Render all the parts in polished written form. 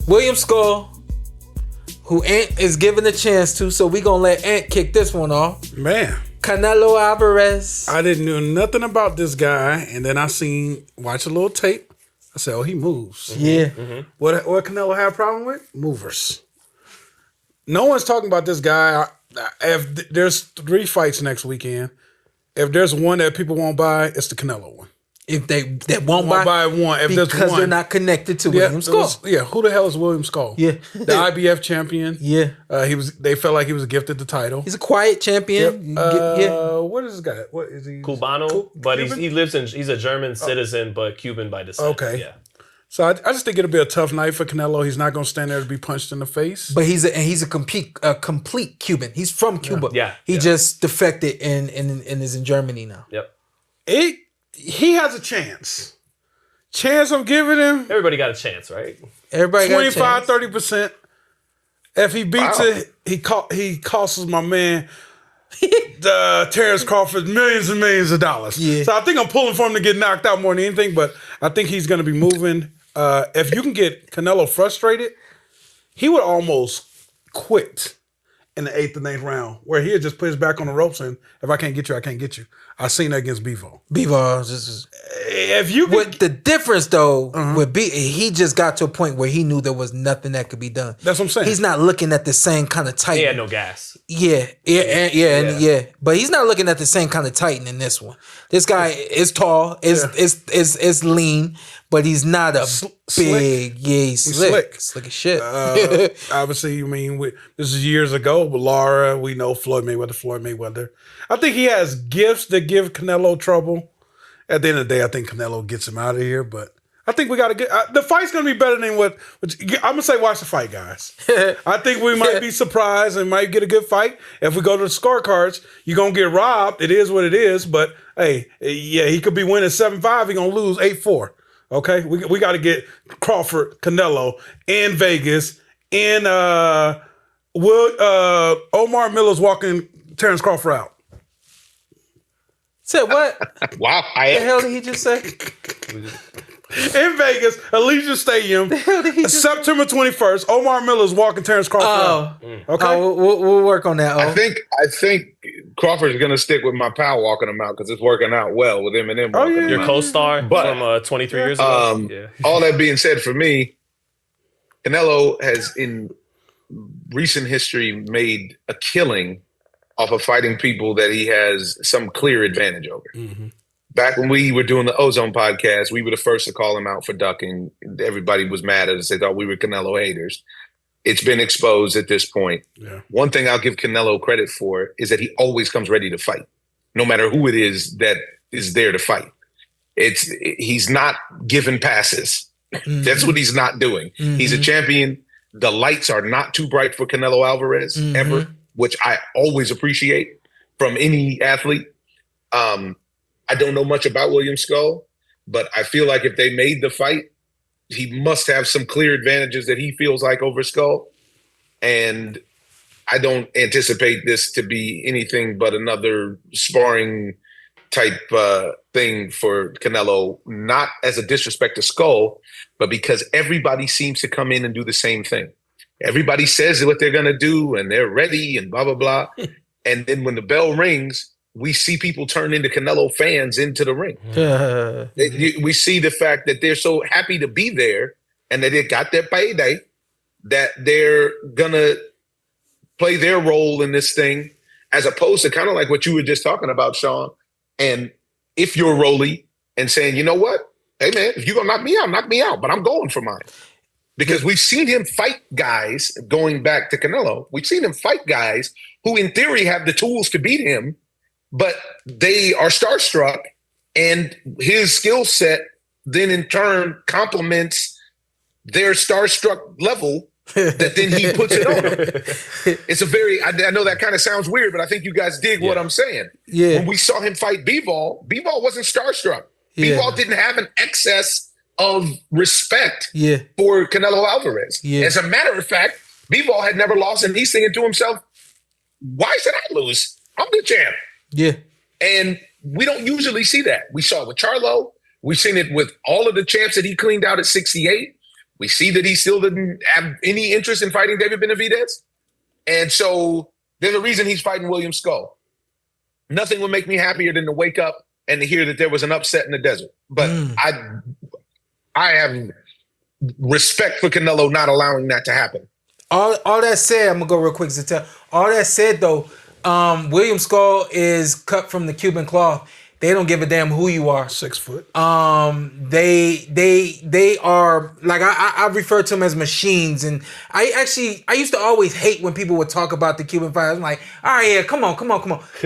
William Scull, who Antt is given a chance to, so we gonna let Antt kick this one off. Man. Canelo Alvarez. I didn't know nothing about this guy, and then watch a little tape. I said, oh, he moves. Yeah. Mm-hmm. What Canelo have a problem with? Movers. No one's talking about this guy. If there's 3 fights next weekend, if there's one that people won't buy, it's the Canelo one. If they won't buy one, if because there's one, they're not connected to William Scull. Who the hell is William Scull? Yeah, the IBF champion. Yeah, They felt like he was gifted the title. He's a quiet champion. Yep. What is this guy? What is he? Cubano, but he's a German citizen, but Cuban by descent. Okay, yeah. So I just think it'll be a tough night for Canelo. He's not going to stand there to be punched in the face. But he's a complete Cuban. He's from Cuba. Yeah. He just defected and is in Germany now. Yep. He has a chance. Chance I'm giving him. Everybody got a chance, right? Everybody 25, 30%. If he beats it, he costs my man Terrence Crawford millions and millions of dollars. Yeah. So I think I'm pulling for him to get knocked out more than anything, but I think he's going to be moving. If you can get Canelo frustrated, he would almost quit in the 8th and 9th round, where he'd just put his back on the ropes and if I can't get you, I can't get you. I seen that against Bivol. Bivol just if you could, with the difference though, with he just got to a point where he knew there was nothing that could be done. That's what I'm saying. He's not looking at the same kind of titan. He had no gas. Yeah. But he's not looking at the same kind of titan in this one. This guy is tall, is lean, but he's not a big. Yeah, he's slick. Slick as shit. Obviously, this is years ago, but Lara, we know Floyd Mayweather. I think he has gifts that give Canelo trouble. At the end of the day, I think Canelo gets him out of here, but I think we got to get the fight's going to be better than what I'm going to say. Watch the fight, guys. I think we might be surprised and might get a good fight. If we go to the scorecards, you're going to get robbed. It is what it is, but hey, yeah, he could be winning 7-5. He's going to lose 8-4. Okay, we got to get Crawford, Canelo in Vegas, and Omar Miller's walking Terrence Crawford out. Said what? Wow. What the hell did he just say? In Vegas, Allegiant Stadium, September 21st, Omar Miller's walking Terrence Crawford out. Okay, we'll work on that. I think Crawford is going to stick with my pal walking him out because it's working out well with Eminem. Oh, yeah. Your co-star from 23 years ago. All that being said, for me, Canelo has in recent history made a killing off of fighting people that he has some clear advantage over. Mm-hmm. Back when we were doing the Ozone podcast, we were the first to call him out for ducking. Everybody was mad at us. They thought we were Canelo haters. It's been exposed at this point. Yeah. One thing I'll give Canelo credit for is that he always comes ready to fight, no matter who it is that is there to fight. He's not giving passes. Mm-hmm. That's what he's not doing. Mm-hmm. He's a champion. The lights are not too bright for Canelo Alvarez ever, which I always appreciate from any athlete. I don't know much about William Scull, but I feel like if they made the fight, he must have some clear advantages that he feels like over Scull. And I don't anticipate this to be anything but another sparring type thing for Canelo, not as a disrespect to Scull, but because everybody seems to come in and do the same thing. Everybody says what they're going to do and they're ready and blah, blah, blah. And then when the bell rings, we see people turn into Canelo fans into the ring. We see the fact that they're so happy to be there and that they got their payday, that they're going to play their role in this thing, as opposed to kind of like what you were just talking about, Sean. And if you're Rolly and saying, you know what? Hey, man, if you're going to knock me out, but I'm going for mine. Because we've seen him fight guys, going back to Canelo, we've seen him fight guys who in theory have the tools to beat him, but they are starstruck, and his skill set then in turn complements their starstruck level that then he puts it on. It's a very, I know that kind of sounds weird, but I think you guys dig what I'm saying. Yeah. When we saw him fight Bivol wasn't starstruck. Yeah. Bivol didn't have an excess of respect for Canelo Alvarez. Yeah. As a matter of fact, Bivol had never lost, and he's thinking to himself, why should I lose? I'm the champ. Yeah. And we don't usually see that. We saw it with Charlo. We've seen it with all of the champs that he cleaned out at 68. We see that he still didn't have any interest in fighting David Benavidez. And so there's a reason he's fighting William Scull. Nothing would make me happier than to wake up and to hear that there was an upset in the desert. But I have respect for Canelo not allowing that to happen. All that said, I'm gonna go real quick, Zittel. All that said, though, William Scull is cut from the Cuban cloth. They don't give a damn who you are. 6 foot. They are like I refer to them as machines, and I used to always hate when people would talk about the Cuban fighters. I'm like, all right, yeah, come on.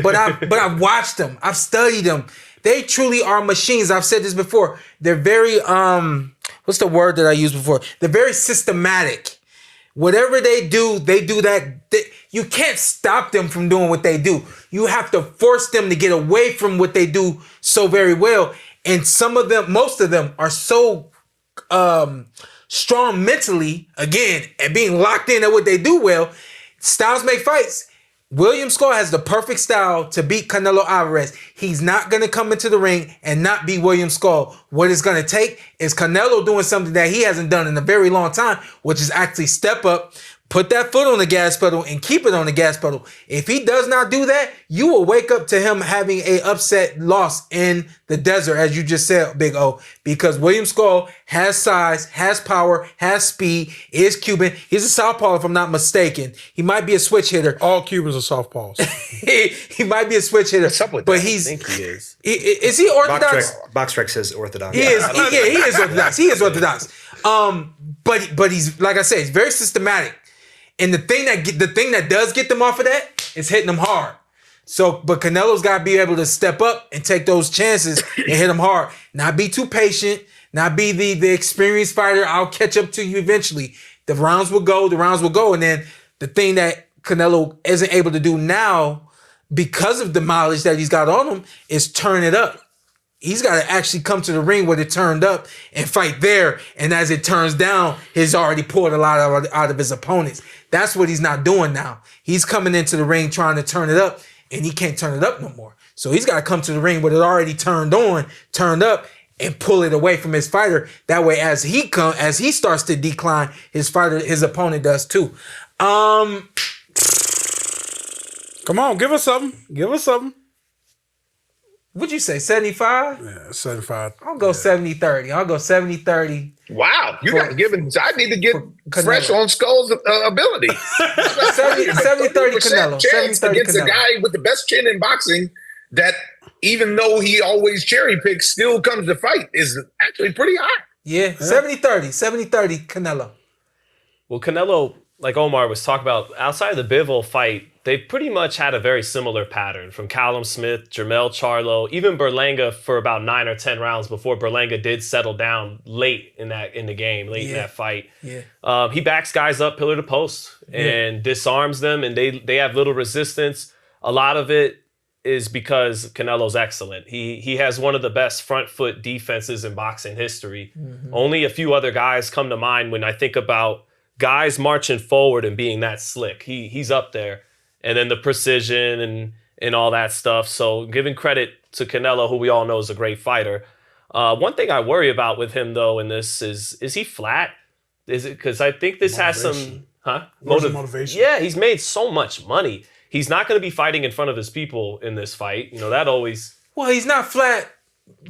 But I've watched them. I've studied them. They truly are machines. I've said this before. They're very what's the word that I used before? They're very systematic. Whatever they do that. You can't stop them from doing what they do. You have to force them to get away from what they do so very well. And some of them, most of them, are so strong mentally, again, and being locked in at what they do well. Styles make fights. William Scull has the perfect style to beat Canelo Alvarez. He's not going to come into the ring and not be William Scull. What it's going to take is Canelo doing something that he hasn't done in a very long time, which is actually step up, put that foot on the gas pedal, and keep it on the gas pedal. If he does not do that, you will wake up to him having a upset loss in the desert, as you just said, Big O, because William Scull has size, has power, has speed, is Cuban. He's a southpaw, if I'm not mistaken. He might be a switch hitter. All Cubans are southpaws. he might be a swich hitter, but he's. I think he is. Is he orthodox? Boxrec says orthodox. He is. He is orthodox. He is orthodox. But he's, like I said, he's very systematic. And the thing that does get them off of that is hitting them hard. So, but Canelo's got to be able to step up and take those chances and hit them hard. Not be too patient. Not be the experienced fighter. I'll catch up to you eventually. The rounds will go. And then the thing that Canelo isn't able to do now, because of the mileage that he's got on him, is turn it up. He's got to actually come to the ring with it turned up and fight there. And as it turns down, he's already pulled a lot out of his opponents. That's what he's not doing now. He's coming into the ring trying to turn it up, and he can't turn it up no more. So he's got to come to the ring with it already turned up, and pull it away from his fighter. That way, as he starts to decline, his opponent does too. Come on, give us something. What'd you say, 75? Yeah, 75. I'll go 70-30. I'll go 70-30. Wow, you got to give him. I need to get fresh on Skull's ability. 70-30 Canelo. Chance 70-30 against Canelo. a guy with the best chin in boxing that, even though he always cherry picks, still comes to fight is actually pretty high. Yeah, 70-30. 70-30 Canelo. Well, Canelo, like Omar was talking about, outside of the Bivol fight, they pretty much had a very similar pattern from Callum Smith, Jermell Charlo, even Berlanga for about 9 or 10 rounds before Berlanga did settle down late in the game, in that fight. Yeah. He backs guys up pillar to post and disarms them, and they have little resistance. A lot of it is because Canelo's excellent. He has one of the best front foot defenses in boxing history. Mm-hmm. Only a few other guys come to mind when I think about guys marching forward and being that slick. He's up there. And then the precision and all that stuff. So giving credit to Canelo, who we all know is a great fighter. One thing I worry about with him, though, in this is he flat? Is it because I think this Motivation. has some Motivation. Yeah, he's made so much money. He's not going to be fighting in front of his people in this fight. You know, that always... Well, he's not flat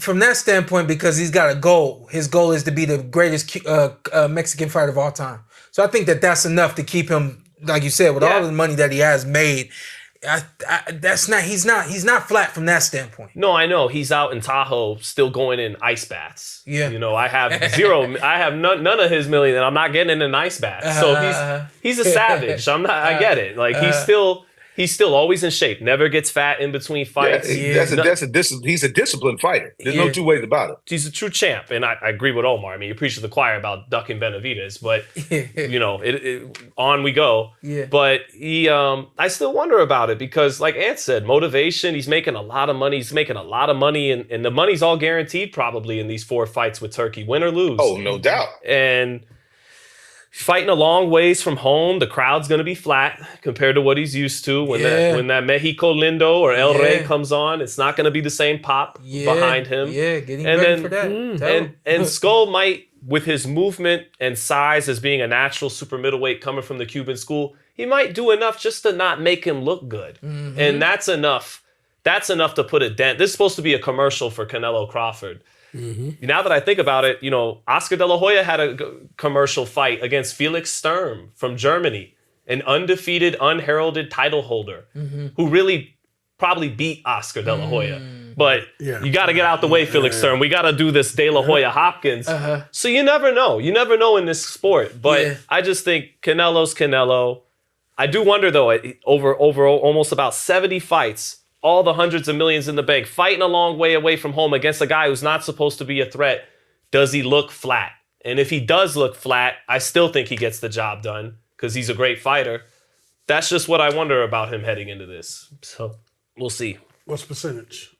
from that standpoint because he's got a goal. His goal is to be the greatest Mexican fighter of all time. So I think that's enough to keep him, like you said, with all the money that he has made. He's not flat from that standpoint. No, I know. He's out in Tahoe still going in ice baths. Yeah. You know, I have none of his million, and I'm not getting in an ice bath. So he's a savage. I get it. Like he's still always in shape. Never gets fat in between fights. He's a disciplined fighter. There's no two ways about it. He's a true champ, and I agree with Omar. I mean, you preach to the choir about ducking Benavidez, but you know, on we go. Yeah. But I still wonder about it because, like Antt said, motivation. He's making a lot of money. He's making a lot of money, and the money's all guaranteed probably in these 4 fights with Turkey, win or lose. Oh, no doubt. And fighting a long ways from home, the crowd's going to be flat compared to what he's used to. When that Mexico Lindo or El Rey comes on, it's not going to be the same pop behind him. Yeah, getting ready for that. And Scull might with his movement and size as being a natural super middleweight coming from the Cuban school, he might do enough just to not make him look good. Mm-hmm. And that's enough. That's enough to put a dent. This is supposed to be a commercial for Canelo Crawford. Mm-hmm. Now that I think about it, Oscar De La Hoya had a commercial fight against Felix Sturm from Germany, an undefeated, unheralded title holder who really probably beat Oscar De La Hoya. But you got to get out the way, Felix Sturm. We got to do this De La Hoya Hopkins. So you never know. You never know in this sport. But I just think Canelo's Canelo. I do wonder, though, over almost about 70 fights, all the hundreds of millions in the bank, fighting a long way away from home against a guy who's not supposed to be a threat, does he look flat? And if he does look flat, I still think he gets the job done because he's a great fighter. That's just what I wonder about him heading into this. So we'll see. What's percentage?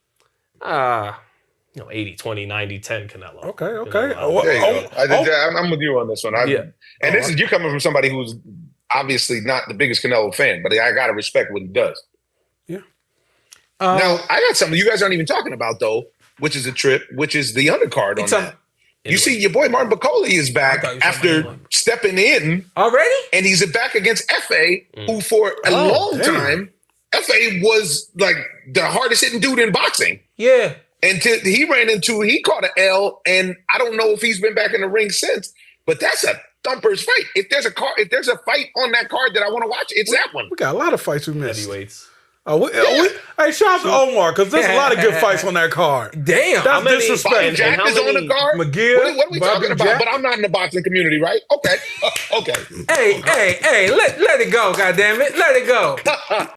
80, 20, 90, 10 Canelo. Okay. There you go. I'm with you on this one. This is you coming from somebody who's obviously not the biggest Canelo fan, but I got to respect what he does. Yeah. Now, I got something you guys aren't even talking about, though, which is a trip, which is the undercard on that. You see, your boy Martin Bacoli is back after stepping in. Already? And he's back against Hafey, who for a long time, Hafey was like the hardest hitting dude in boxing. Yeah. Until he caught an L, and I don't know if he's been back in the ring since, but that's a thumper's fight. If there's a fight on that card that I want to watch, it's that one. We got a lot of fights we missed. Heavyweights. Hey, shout out to Omar, because there's a lot of good fights on that card. Damn. That's disrespectful. Jack is on the card. McGill, what are we talking about? Jack? But I'm not in the boxing community, right? Okay. Okay. Hey, let it go, goddammit. Let it go.